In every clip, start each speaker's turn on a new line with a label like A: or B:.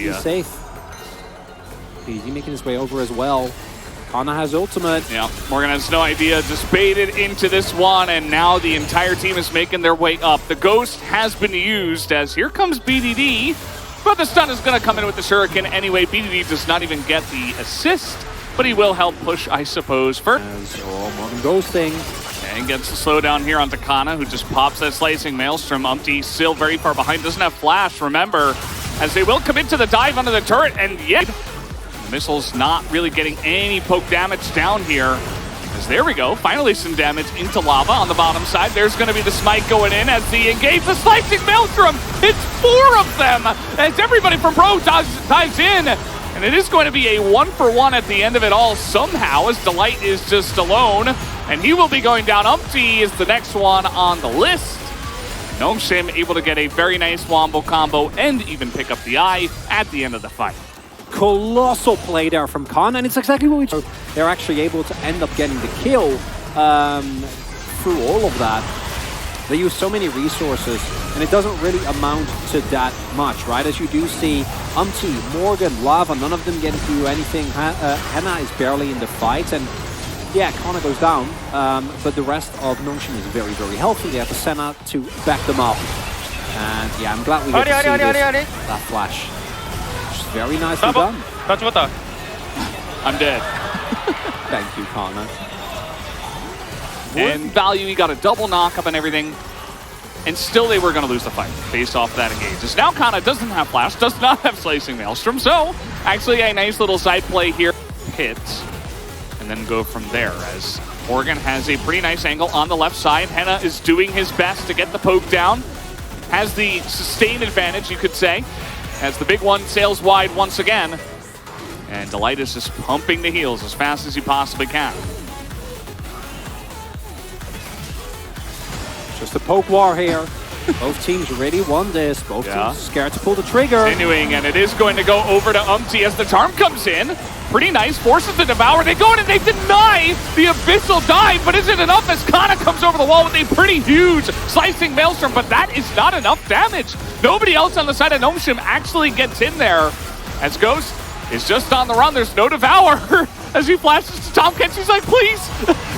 A: idea.
B: He's safe. He's making his way over as well. Canna has ultimate.
A: Yeah, Morgan has no idea, just baited into this one, and now the entire team is making their way up. The Ghost has been used as here comes BDD, but the stun is going to come in with the Shuriken anyway. BDD does not even get the assist, but he will help push, I suppose, first.
B: Morgan ghosting.
A: And gets the slowdown here onto Canna, who just pops that Slicing Maelstrom. Umpty still very far behind, doesn't have flash, remember, as they will commit to the dive under the turret, and yet missile's not really getting any poke damage down here. As there we go, finally some damage into lava on the bottom side. There's going to be the smite going in as the engage the Slicing Maelstrom. It's 4 of them as everybody from Pro dives in. And it is going to be a 1-for-1 at the end of it all somehow, as Delight is just alone. And he will be going down. Umpty is the next one on the list. Nongshim able to get a very nice wombo combo and even pick up the eye at the end of the fight.
B: Colossal play there from Canna, and it's exactly what we do. They're actually able to end up getting the kill through all of that. They use so many resources, and it doesn't really amount to that much, right? As you do see, Umpty, Morgan, Lava, none of them getting to do anything. Henna is barely in the fight, and yeah, Canna goes down, but the rest of Nongshim is very, very healthy. They have the Senna to back them up. And yeah, I'm glad we get to see that flash. Very nicely done.
A: I'm dead.
B: Thank you, Canna.
A: And value, he got a double knock up and everything. And still they were going to lose the fight based off that engage. As now Canna doesn't have flash, does not have Slicing Maelstrom. So actually a nice little side play here. Hit. And then go from there as Morgan has a pretty nice angle on the left side. Henna is doing his best to get the poke down. Has the sustain advantage, you could say. As the big one sails wide once again. And Delight is just pumping the heals as fast as he possibly can.
B: Just a poke war here. Both teams really want this. Both teams scared to pull the trigger.
A: Continuing, and it is going to go over to Umpty as the charm comes in. Pretty nice, forces the Devour. They go in and they deny the Abyssal dive, but is it enough as Canna comes over the wall with a pretty huge Slicing Maelstrom, but that is not enough damage. Nobody else on the side of Nongshim actually gets in there as Ghost is just on the run. There's no Devour as he flashes to Tom Kench. He's like, please,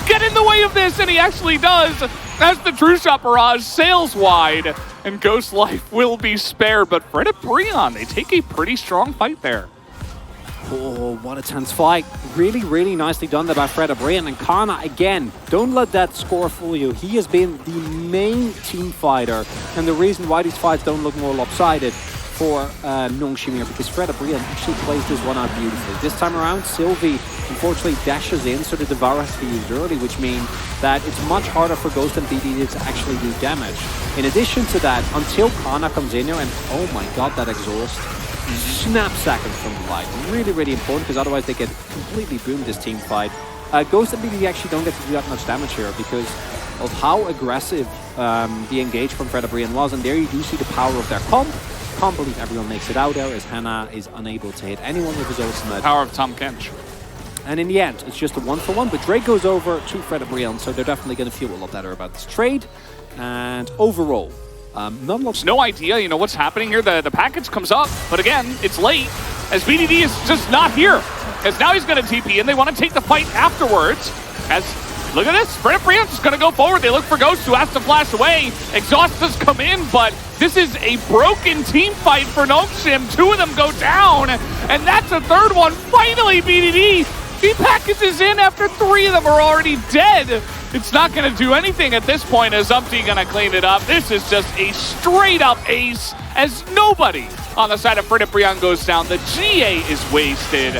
A: get in the way of this, and he actually does. As the True Shot Barrage sails wide, and Ghost's life will be spared, but Fred and Breon, they take a pretty strong fight there.
B: Oh, what a tense fight. Really, really nicely done there by Fred Brian. And Canna, again, don't let that score fool you. He has been the main team fighter, and the reason why these fights don't look more lopsided for Nongshim here, because Fred Brian actually plays this one out beautifully. This time around, Sylvie unfortunately dashes in, so the Devour has to be used early, which means that it's much harder for Ghost and BDD to actually do damage. In addition to that, until Canna comes in here, and oh my god, that exhaust. Snap seconds from the fight. Really, really important, because otherwise they get completely boomed this team fight. Ghost and BDD actually don't get to do that much damage here because of how aggressive the engage from Fred Brian was, and there you do see the power of their comp. Can't believe everyone makes it out there as Henna is unable to hit anyone with his ultimate.
A: Power of Tom Kench.
B: And in the end, it's just a 1-for-1, but Drake goes over to Fred Brian, so they're definitely going to feel a lot better about this trade. And overall,
A: no idea, you know, what's happening here. The package comes up, but again, it's late, as BDD is just not here. As now he's going to TP, and they want to take the fight afterwards. As, look at this, Fred Brian's just going to go forward. They look for Ghost, who has to flash away. Exhaust does come in, but this is a broken team fight for Nongshim. 2 of them go down, and that's a third one. Finally, BDD, he packages in after 3 of them are already dead. It's not going to do anything at this point as Umpty going to clean it up. This is just a straight-up ace as nobody on the side of Fred Brian goes down. The GA is wasted.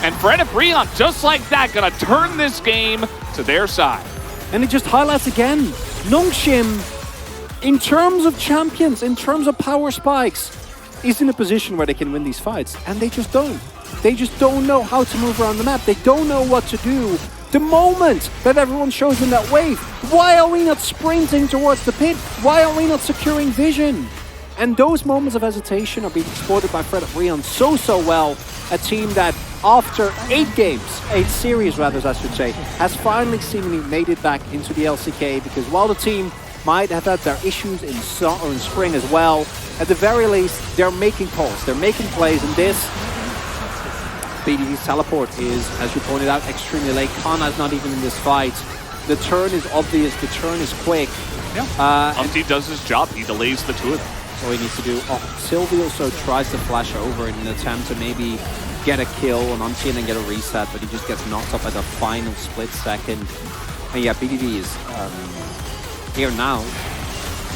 A: And Fred Brian, just like that, going to turn this game to their side.
B: And it just highlights again, Nongshim, in terms of champions, in terms of power spikes, is in a position where they can win these fights. And they just don't. They just don't know how to move around the map. They don't know what to do. The moment that everyone shows them that wave, why are we not sprinting towards the pit? Why are we not securing vision? And those moments of hesitation are being exploited by Fred Brian so well. A team that after 8 games, 8 series rather, I should say, has finally seemingly made it back into the LCK, because while the team might have had their issues in spring as well, at the very least, they're making calls, they're making plays, and this BDD's teleport is, as you pointed out, extremely late. Canna's not even in this fight. The turn is obvious, the turn is quick.
A: Yeah. Umpty does his job, he delays the two of them.
B: That's all he needs to do. Oh, Sylvie also tries to flash over in an attempt to maybe get a kill on Umpty and then get a reset, but he just gets knocked up at the final split second. And yeah, BDD is here now,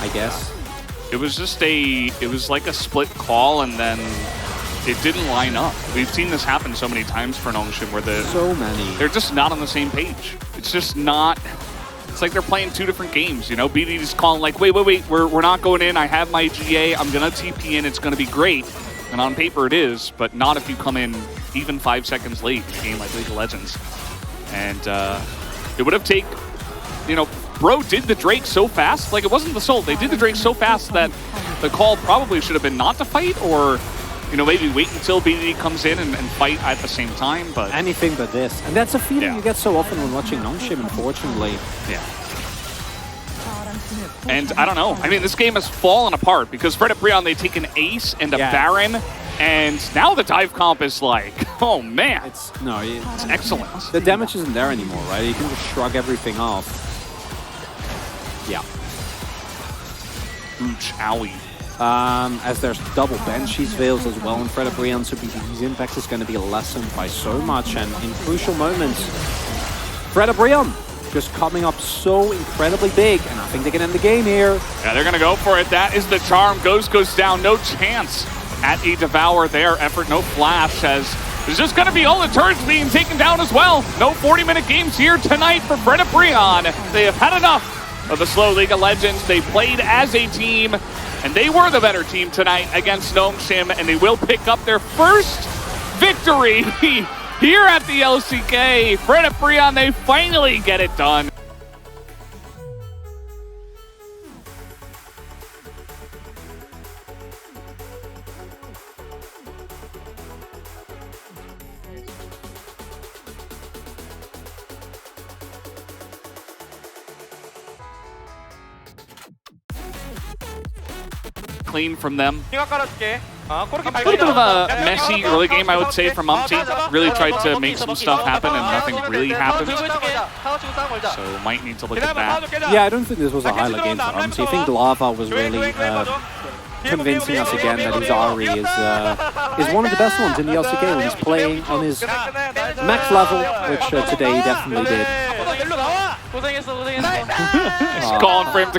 B: I guess.
A: It was just it was like a split call and then it didn't line up. We've seen this happen so many times for Nongshim where they're just not on the same page. It's just not, it's like they're playing two different games, you know? BDD's calling like, wait, we're not going in, I have my GA, I'm gonna TP in, it's gonna be great. And on paper it is, but not if you come in even 5 seconds late in a game like League of Legends. And it would have taken, you know, Bro did the Drake so fast, like it wasn't the Soul, they did the Drake so fast that the call probably should have been not to fight, or, you know, maybe wait until BDD comes in and fight at the same time, but...
B: Anything but this. And that's a feeling you get so often when watching Nongshim, unfortunately.
A: Yeah. And I don't know, I mean, this game has fallen apart because Fred Brion, they take an Ace and a Baron, and now the dive comp is like, oh man.
B: It's
A: excellent.
B: The damage isn't there anymore, right? You can just shrug everything off. Yeah.
A: Ooch, owie.
B: As there's double Banshee's Veils as well in Fred Brion, so BDD's impact is going to be lessened by so much, and in crucial moments, Fred Brion just coming up so incredibly big, and I think they can end the game here.
A: Yeah, they're going to go for it. That is the charm. Ghost goes down. No chance at a Devour there. Effort, no flash, as there's just going to be all the turrets being taken down as well. No 40-minute games here tonight for Fred Brion. They have had enough of the slow League of Legends. They played as a team, and they were the better team tonight against Nongshim, and they will pick up their first victory here at the LCK. Fred Brion, they finally get it done. Clean from them. A little bit of a messy early game, I would say, from Umpty. Really tried to make some stuff happen and nothing really happened. So might need to look at that.
B: Yeah, I don't think this was a highlight game for Umpty. I think Lava was really convincing us again that his Ari is one of the best ones in the LCK when he's playing on his max level, which today he definitely did.
A: Calling for him to